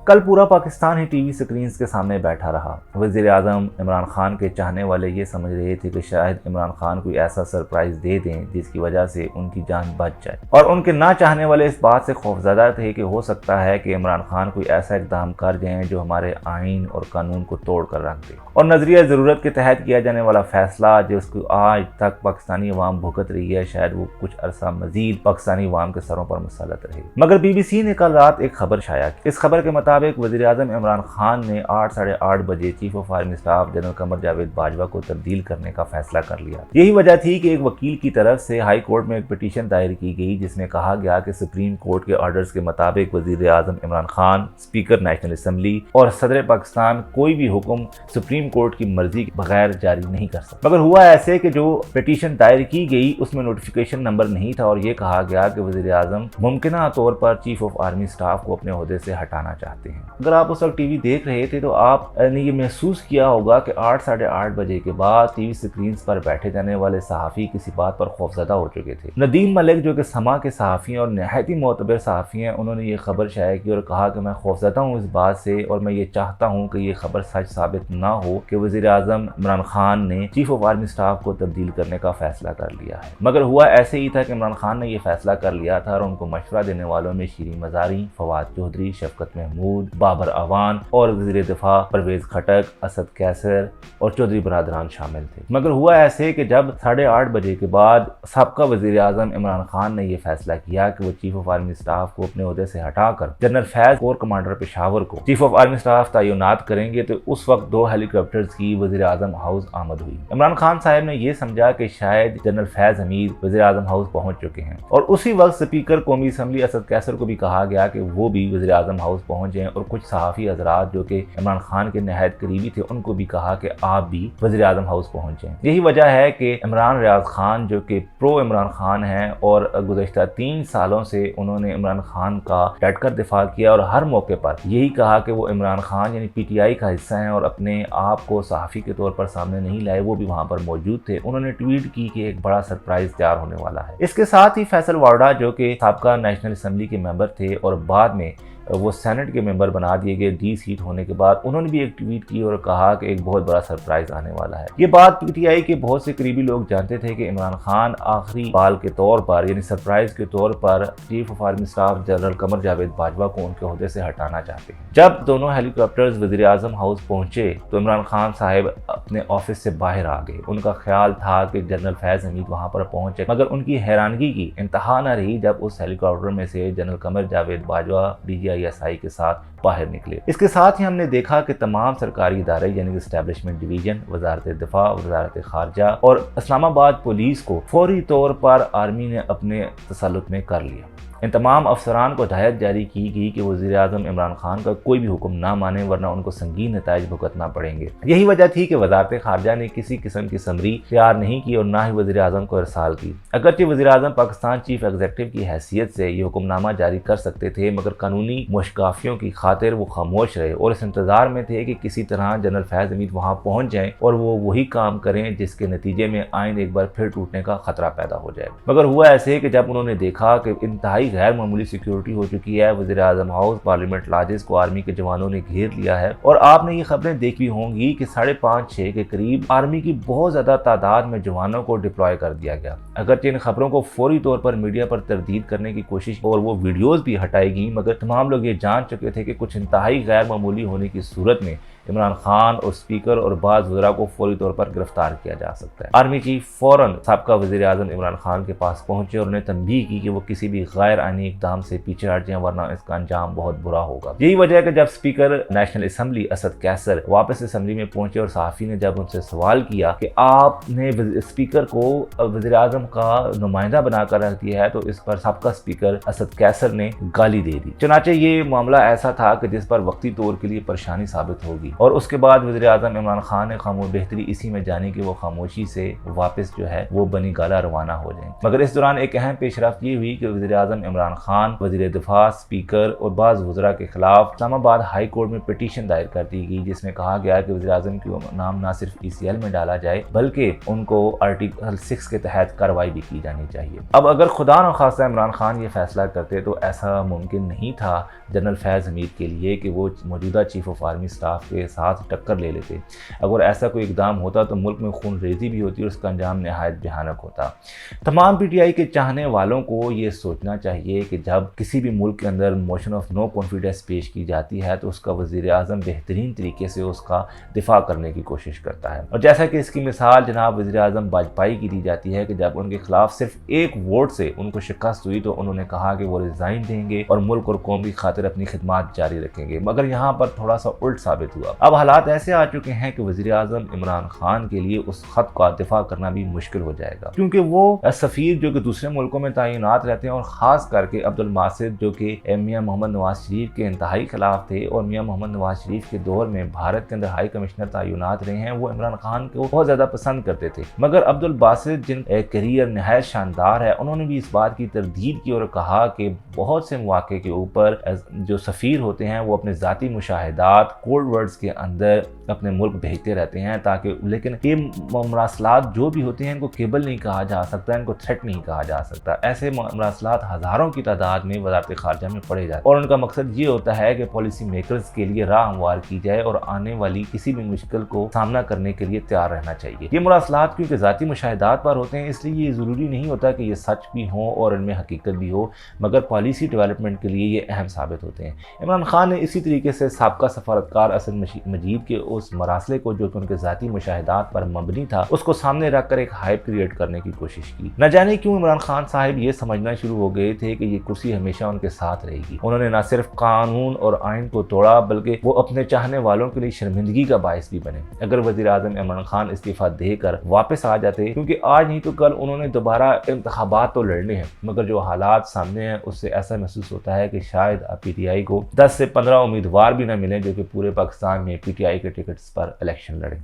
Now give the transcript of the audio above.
کل پورا پاکستان ہی T V screens کے سامنے بیٹھا رہا۔ وزیر اعظم عمران خان کے چاہنے والے یہ سمجھ رہے تھے کہ شاید عمران خان کوئی ایسا سرپرائز دے دیں جس کی وجہ سے ان کی جان بچ جائے، اور ان کے نہ چاہنے والے اس بات سے خوفزدہ تھے کہ ہو سکتا ہے کہ عمران خان کوئی ایسا اقدام کر جائیں جو ہمارے آئین اور قانون کو توڑ کر رکھ دے، اور نظریہ ضرورت کے تحت کیا جانے والا فیصلہ جس کو آج تک پاکستانی عوام بھگت رہی ہے، شاید وہ کچھ عرصہ مزید پاکستانی عوام کے سروں پر مسلط رہے۔ مگر بی بی سی نے کل رات ایک خبر شائع کی۔ اس خبر کے مطابق وزیر اعظم عمران خان نے 8:30 بجے chief of army staff general Qamar Javed Bajwa کو تبدیل کرنے کا فیصلہ کر لیا۔ یہی وجہ تھی کہ ایک وکیل کی طرف سے ہائی کورٹ میں ایک پٹیشن دائر کی گئی جس میں کہا گیا کہ سپریم کورٹ کے آرڈرز کے مطابق وزیر اعظم Imran Khan, speaker national assembly اور صدر پاکستان کوئی بھی حکم سپریم کورٹ کی مرضی کے بغیر جاری نہیں کر سکتے۔ مگر ہوا ایسے کہ جو پٹیشن دائر کی گئی اس میں نوٹیفیکیشن نمبر نہیں تھا، اور یہ کہا گیا کہ وزیر اعظم ممکنہ طور پر چیف آف آرمی اسٹاف کو اپنے عہدے سے ہٹانا چاہتے ہیں۔ اگر آپ اس وقت ٹی وی دیکھ رہے تھے تو آپ نے یہ محسوس کیا ہوگا کہ 8:30 بجے کے بعد ٹی وی سکرینز پر بیٹھے جانے والے صحافی کسی بات پر خوفزدہ ہو چکے تھے۔ ندیم ملک جو کہ سما کے صحافی ہیں اور نہایت ہی معتبر صحافی ہیں، انہوں نے یہ خبر شائع کی اور کہا کہ میں خوفزدہ ہوں اس بات سے، اور میں یہ چاہتا ہوں کہ یہ خبر سچ ثابت نہ ہو کہ وزیر اعظم عمران خان نے چیف آف آرمی اسٹاف کو تبدیل کرنے کا فیصلہ کر لیا ہے۔ مگر ہوا ایسے ہی تھا کہ عمران خان نے یہ فیصلہ کر لیا تھا، اور ان کو مشورہ دینے والوں میں شیریں مزاری، فواد چودھری، شفقت محمود، بابر اعوان اور وزیر دفاع پرویز خٹک، اسد کیسر اور چودھری برادران شامل تھے۔ مگر ہوا ایسے کہ جب 8:30 بجے کے بعد سابقہ وزیر اعظم عمران خان نے یہ فیصلہ کیا کہ وہ چیف آف آرمی اسٹاف کو اپنے عہدے سے ہٹا کر جنرل فیض کور کمانڈر پشاور کو چیف آف آرمی اسٹاف تعینات کریں گے، تو اس وقت 2 ہیلی کاپٹرز کی وزیر اعظم ہاؤس آمد ہوئی۔ عمران خان صاحب نے یہ سمجھا کہ شاید جنرل فیض حمید وزیر اعظم ہاؤس پہنچ چکے ہیں، اور اسی وقت اسپیکر قومی اسمبلی اسد کیسر کو بھی کہا گیا کہ وہ بھی وزیر اعظم ہاؤس پہنچ جائیں، اور کچھ صحافی حضرات جو کہ عمران خان کے نہایت قریبی تھے ان کو بھی کہا کہ آپ بھی وزیر اعظم ہاؤس پہنچ جائیں۔ یہی وجہ ہے کہ عمران ریاض خان جو کہ پرو عمران خان ہیں اور گزشتہ 3 سالوں سے انہوں نے عمران خان کا ڈٹ کر دفاع کیا، اور ہر موقع پر یہی کہا کہ وہ عمران خان یعنی پی ٹی آئی کا حصہ ہیں اور اپنے آپ کو صحافی کے طور پر سامنے نہیں لائے، وہ بھی وہاں پر موجود تھے۔ انہوں نے ٹویٹ کی کہ ایک بڑا سرپرائز تیار ہونے والا ہے۔ اس کے ساتھ ہی فیصل وارڈا جو کہ سابقہ نیشنل اسمبلی کے ممبر تھے اور بعد میں وہ سینٹ کے ممبر بنا دیے گئے ڈی سیٹ ہونے کے بعد، انہوں نے بھی ایک ٹویٹ کی اور کہا کہ ایک بہت بڑا سرپرائز آنے والا ہے۔ یہ بات پی ٹی آئی کے بہت سے قریبی لوگ جانتے تھے کہ عمران خان آخری بال کے طور پر یعنی سرپرائز کے طور پر chief of army staff general Qamar Javed Bajwa کو ان کے عہدے سے ہٹانا چاہتے ہیں۔ جب دونوں ہیلی کاپٹرز وزیر اعظم ہاؤس پہنچے تو عمران خان صاحب اپنے آفس سے باہر آ گئے۔ ان کا خیال تھا کہ جنرل فیض حمید وہاں پر پہنچے، مگر ان کی حیرانگی کی انتہا نہ رہی جب اس ہیلی کاپٹر میں سے جنرل قمر جاوید باجوہ DGISI کے ساتھ باہر نکلے۔ اس کے ساتھ ہی ہم نے دیکھا کہ تمام سرکاری ادارے یعنی کہ اسٹیبلشمنٹ ڈویژن، وزارت دفاع، وزارت خارجہ اور اسلام آباد پولیس کو فوری طور پر آرمی نے اپنے تسلط میں کر لیا۔ ان تمام افسران کو ہدایت جاری کی گئی کہ وزیر اعظم عمران خان کا کوئی بھی حکم نہ مانے ورنہ ان کو سنگین نتائج بھگتنا پڑیں گے۔ یہی وجہ تھی کہ وزارت خارجہ نے کسی قسم کی سمری تیار نہیں کی اور نہ ہی وزیر اعظم کو ارسال کی۔ اگرچہ وزیر اعظم پاکستان چیف ایگزیکٹو کی حیثیت سے یہ حکم نامہ جاری کر سکتے تھے، مگر قانونی مشکافیوں کی خاطر وہ خاموش رہے اور اس انتظار میں تھے کہ کسی طرح جنرل فیض حمید وہاں پہنچ جائیں اور وہ وہی کام کریں جس کے نتیجے میں آئین ایک بار پھر ٹوٹنے کا خطرہ پیدا ہو جائے۔ مگر ہوا ایسے کہ جب انہوں نے دیکھا کہ انتہائی غیر معمولی سیکیورٹی ہو چکی ہے، وزیر اعظم ہاؤس، پارلیمنٹ لاجز کو آرمی کے جوانوں نے گھیر لیا ہے، اور آپ نے یہ خبریں دیکھی ہوں گی کہ 5:30-6 کے قریب آرمی کی بہت زیادہ تعداد میں جوانوں کو ڈپلوائے کر دیا گیا۔ اگرچہ ان خبروں کو فوری طور پر میڈیا پر تردید کرنے کی کوشش اور وہ ویڈیوز بھی ہٹائی گئی، مگر تمام لوگ یہ جان چکے تھے کہ کچھ انتہائی غیر معمولی ہونے کی صورت میں عمران خان اور اسپیکر اور بعض وزراء کو فوری طور پر گرفتار کیا جا سکتا ہے۔ آرمی چیف فوراً سابقہ وزیر اعظم عمران خان کے پاس پہنچے اور انہیں تنبیہ کی کہ وہ کسی بھی غیر آئینی اقدام سے پیچھے ہٹ جائیں ورنہ اس کا انجام بہت برا ہوگا۔ یہی وجہ ہے کہ جب اسپیکر نیشنل اسمبلی اسد کیسر واپس اسمبلی میں پہنچے اور صحافی نے جب ان سے سوال کیا کہ آپ نے اسپیکر کو وزیر اعظم کا نمائندہ بنا کر رکھ دیا ہے، تو اس پر سابقہ اسپیکر اسد کیسر نے گالی دے دی۔ چنانچہ یہ معاملہ ایسا تھا کہ جس پر وقتی طور کے لیے پریشانی ثابت ہوگی۔ اور اس کے بعد وزیر اعظم عمران خان نے بہتری اسی میں جانی کہ وہ خاموشی سے واپس جو ہے وہ بنی گالا روانہ ہو جائیں۔ مگر اس دوران ایک اہم پیش رفت یہ ہوئی کہ وزیر اعظم عمران خان، وزیر دفاع، اسپیکر اور بعض وزراء کے خلاف اسلام آباد ہائی کورٹ میں پٹیشن دائر کر دی گئی، جس میں کہا گیا کہ وزیر اعظم کا نام نہ صرف ECL میں ڈالا جائے بلکہ ان کو آرٹیکل 6 کے تحت کارروائی بھی کی جانی چاہیے۔ اب اگر خدا نخواستہ عمران خان یہ فیصلہ کرتے تو ایسا ممکن نہیں تھا جنرل فیض حمید کے لیے کہ وہ موجودہ چیف آف آرمی اسٹاف کے ساتھ ٹکر لے لیتے۔ اگر ایسا کوئی اقدام ہوتا تو ملک میں خون ریزی بھی ہوتی اور اس کا انجام نہایت بھیانک ہوتا۔ تمام PTI کے چاہنے والوں کو یہ سوچنا چاہیے کہ جب کسی بھی ملک کے اندر موشن آف نو کانفیڈنس پیش کی جاتی ہے تو اس کا وزیر اعظم بہترین طریقے سے اس کا دفاع کرنے کی کوشش کرتا ہے، اور جیسا کہ اس کی مثال جناب وزیر اعظم واجپئی کی دی جاتی ہے کہ جب ان کے خلاف صرف ایک ووٹ سے ان کو شکست ہوئی تو انہوں نے کہا کہ وہ ریزائن دیں گے اور ملک اور قوم کی خاطر اپنی خدمات جاری رکھیں گے، مگر یہاں پر تھوڑا سا الٹ ثابت ہوا۔ اب حالات ایسے آ چکے ہیں کہ وزیر اعظم عمران خان کے لیے اس خط کا دفاع کرنا بھی مشکل ہو جائے گا، کیونکہ وہ سفیر جو کہ دوسرے ملکوں میں تعینات رہتے ہیں اور خاص کر کے عبد الباسط جو کہ میاں محمد نواز شریف کے انتہائی خلاف تھے اور میاں محمد نواز شریف کے دور میں بھارت کے اندر ہائی کمشنر تعینات رہے ہیں، وہ عمران خان کو بہت زیادہ پسند کرتے تھے۔ مگر عبد الباسط جن کیریئر نہایت شاندار ہے، انہوں نے بھی اس بات کی تردید کی اور کہا کہ بہت سے مواقع کے اوپر جو سفیر ہوتے ہیں وہ اپنے ذاتی مشاہدات کوڈ ورڈز کے اندر اپنے ملک بھیجتے رہتے ہیں تاکہ، لیکن یہ مراسلات جو بھی ہوتے ہیں ان کو کیبل نہیں کہا جا سکتا، ان کو تھریٹ نہیں کہا جا سکتا۔ ایسے مراسلات ہزاروں کی تعداد میں وزارت خارجہ میں پڑے جاتے ہیں اور ان کا مقصد یہ ہوتا ہے کہ پالیسی میکرز کے لیے راہ ہموار کی جائے اور آنے والی کسی بھی مشکل کو سامنا کرنے کے لیے تیار رہنا چاہیے۔ یہ مراسلات کیونکہ ذاتی مشاہدات پر ہوتے ہیں، اس لیے یہ ضروری نہیں ہوتا کہ یہ سچ بھی ہوں اور ان میں حقیقت بھی ہو، مگر پالیسی ڈیولپمنٹ کے لیے یہ اہم ثابت ہوتے ہیں۔ عمران خان نے اسی طریقے سے سابقہ سفارتکار اسد مجید کے اس مراسلے کو جو کہ ان کے ذاتی مشاہدات پر مبنی تھا اس کو سامنے رکھ کر ایک ہائپ کریٹ کرنے کی کوشش کی۔ نہ جانے کیوں عمران خان صاحب یہ سمجھنا شروع ہو گئے تھے کہ یہ کرسی ہمیشہ ان کے ساتھ رہے گی۔ انہوں نے نہ صرف قانون اور آئین کو توڑا بلکہ وہ اپنے چاہنے والوں کے لیے شرمندگی کا باعث بھی بنے۔ اگر وزیر اعظم عمران خان استعفیٰ دے کر واپس آ جاتے، کیونکہ آج نہیں تو کل انہوں نے دوبارہ انتخابات تو لڑنے ہیں، مگر جو حالات سامنے ہیں اس سے ایسا محسوس ہوتا ہے کہ شاید PTI کو 10 سے 15 امیدوار بھی نہ ملیں جو کہ پورے پاکستان میں PTI کے ٹکٹس پر الیکشن لڑیں۔